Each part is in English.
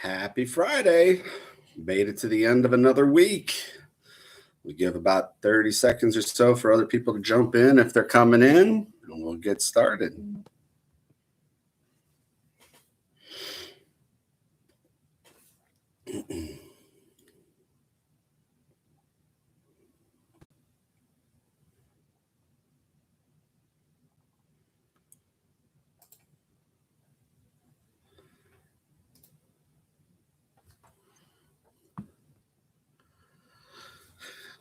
Happy Friday. Made it to the end of another week. We give about 30 seconds or so for other people to jump in if they're coming in, and we'll get started.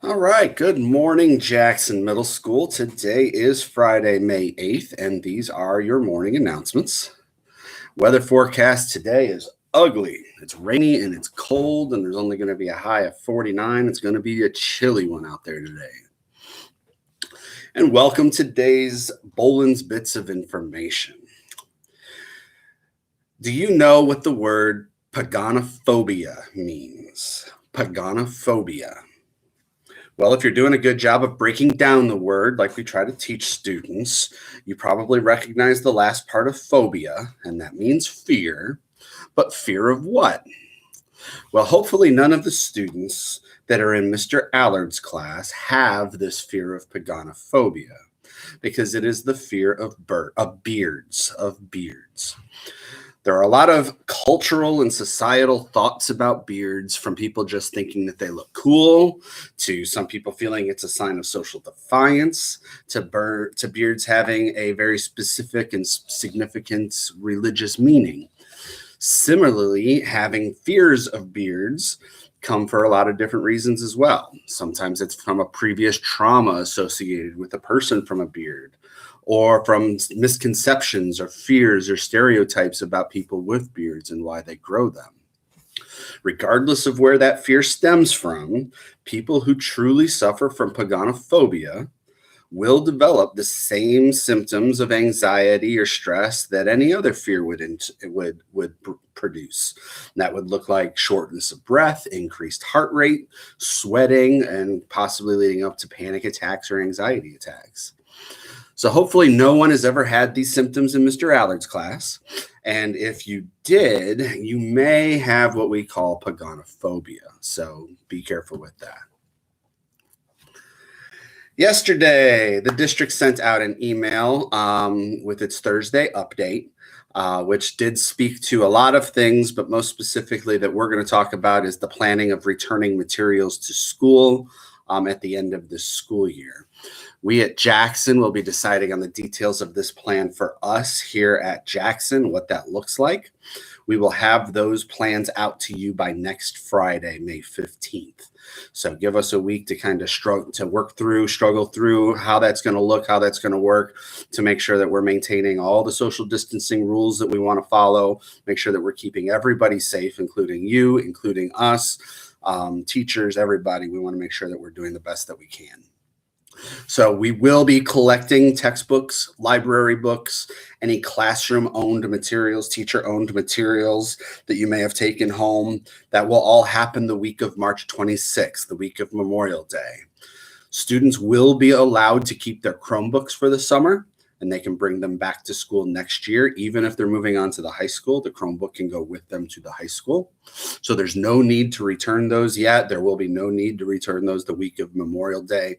All right, good morning, Jackson Middle School. Today is Friday, May 8th, and these are your morning announcements. Weather forecast today is ugly. It's rainy and it's cold, and there's only going to be a high of 49. It's going to be a chilly one out there today. And welcome to today's Boland's Bits of Information. Do you know what the word Paganophobia means? Paganophobia. Well, if you're doing a good job of breaking down the word like we try to teach students, you probably recognize the last part of phobia, and that means fear. But fear of what? Well, hopefully none of the students that are in Mr. Allard's class have this fear of paganophobia, because it is the fear of beards. There are a lot of cultural and societal thoughts about beards, from people just thinking that they look cool, to some people feeling it's a sign of social defiance, to beards having a very specific and significant religious meaning. Similarly, having fears of beards come for a lot of different reasons as well. Sometimes it's from a previous trauma associated with a person from a beard, or from misconceptions or fears or stereotypes about people with beards and why they grow them. Regardless of where that fear stems from, people who truly suffer from paganophobia will develop the same symptoms of anxiety or stress that any other fear would produce. That would look like shortness of breath, increased heart rate, sweating, and possibly leading up to panic attacks or anxiety attacks. So hopefully no one has ever had these symptoms in Mr. Allard's class. And if you did, you may have what we call paganophobia. So be careful with that. Yesterday, the district sent out an email with its Thursday update, which did speak to a lot of things, but most specifically that we're going to talk about is the planning of returning materials to school at the end of this school year. We at Jackson will be deciding on the details of this plan for us here at Jackson, what that looks like. We will have those plans out to you by next Friday, May 15th. So give us a week to kind of struggle through how that's going to look, how that's going to work, to make sure that we're maintaining all the social distancing rules that we want to follow, make sure that we're keeping everybody safe, including you, including us, teachers, everybody. We want to make sure that we're doing the best that we can. So we will be collecting textbooks, library books, any classroom-owned materials, teacher-owned materials that you may have taken home. That will all happen the week of March 26th, the week of Memorial Day. Students will be allowed to keep their Chromebooks for the summer, and they can bring them back to school next year. Even if they're moving on to the high school, the Chromebook can go with them to the high school. So there's no need to return those yet. There will be no need to return those the week of Memorial Day.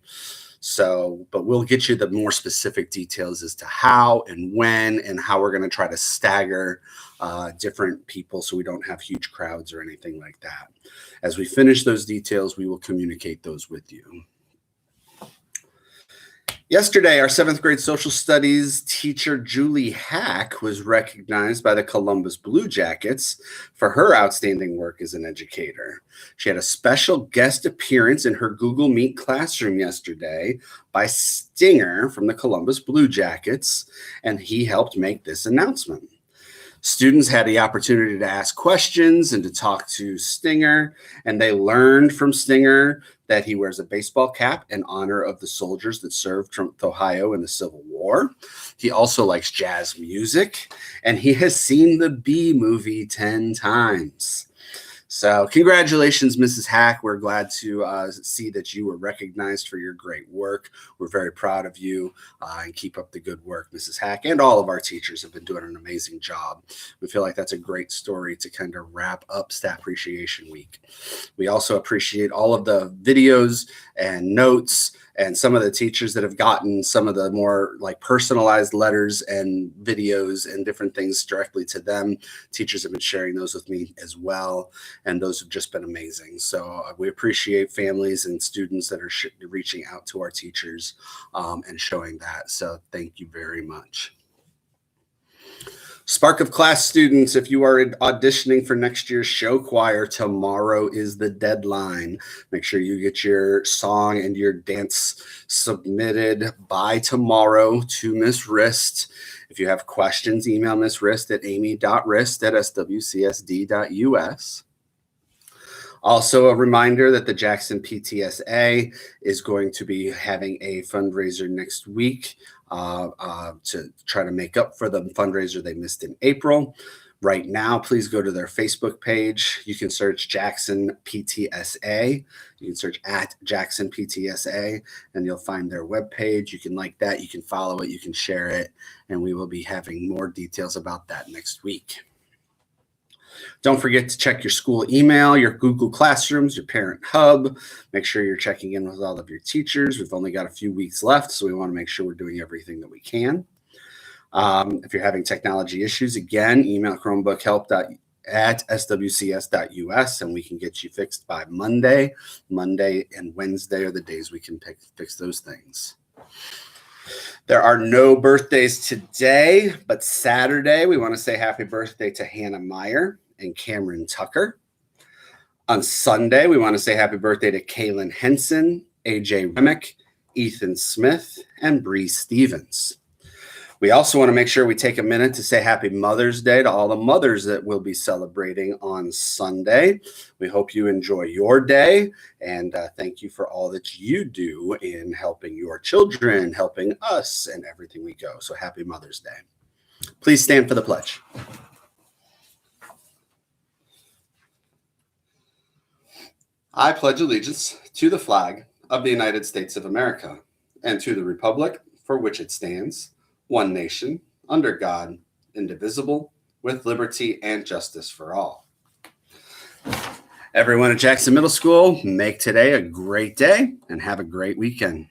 So, but we'll get you the more specific details as to how and when and how we're going to try to stagger different people so we don't have huge crowds or anything like that. As we finish those details, we will communicate those with you. Yesterday, our 7th grade social studies teacher, Julie Hack, was recognized by the Columbus Blue Jackets for her outstanding work as an educator. She had a special guest appearance in her Google Meet classroom yesterday by Stinger from the Columbus Blue Jackets, and he helped make this announcement. Students had the opportunity to ask questions and to talk to Stinger, and they learned from Stinger that he wears a baseball cap in honor of the soldiers that served from Ohio in the Civil War. He also likes jazz music, and he has seen the Bee movie 10 times. So congratulations, Mrs. Hack. We're glad to see that you were recognized for your great work. We're very proud of you, and keep up the good work, Mrs. Hack. And all of our teachers have been doing an amazing job. We feel like that's a great story to kind of wrap up Staff Appreciation Week. We also appreciate all of the videos and notes and some of the teachers that have gotten some of the more like personalized letters and videos and different things directly to them. Teachers have been sharing those with me as well, and those have just been amazing. So we appreciate families and students that are reaching out to our teachers and showing that. So thank you very much. Spark of Class students, if you are auditioning for next year's show choir, tomorrow is the deadline. Make sure you get your song and your dance submitted by tomorrow to Miss Rist. If you have questions, email Miss Rist at amy.rist@swcsd.us. Also, a reminder that the Jackson PTSA is going to be having a fundraiser next week to try to make up for the fundraiser they missed in April. Right now, please go to their Facebook page. You can search Jackson PTSA. You can search at Jackson PTSA, and you'll find their webpage. You can like that. You can follow it. You can share it. And we will be having more details about that next week. Don't forget to check your school email, your Google Classrooms, your Parent Hub. Make sure you're checking in with all of your teachers. We've only got a few weeks left, so we want to make sure we're doing everything that we can. If you're having technology issues, again, email chromebookhelp@swcs.us, and we can get you fixed by Monday. Monday and Wednesday are the days we can fix those things. There are no birthdays today, but Saturday, we want to say happy birthday to Hannah Meyer and Cameron Tucker. On Sunday, we want to say happy birthday to Kaylin Henson, AJ Remick, Ethan Smith, and Bree Stevens. We also want to make sure we take a minute to say happy Mother's Day to all the mothers that will be celebrating on Sunday. We hope you enjoy your day, and thank you for all that you do in helping your children, helping us, and everything we go. So happy Mother's Day. Please stand for the pledge. I pledge allegiance to the flag of the United States of America and to the republic for which it stands, one nation, under God, indivisible, with liberty and justice for all. Everyone at Jackson Middle School, make today a great day and have a great weekend.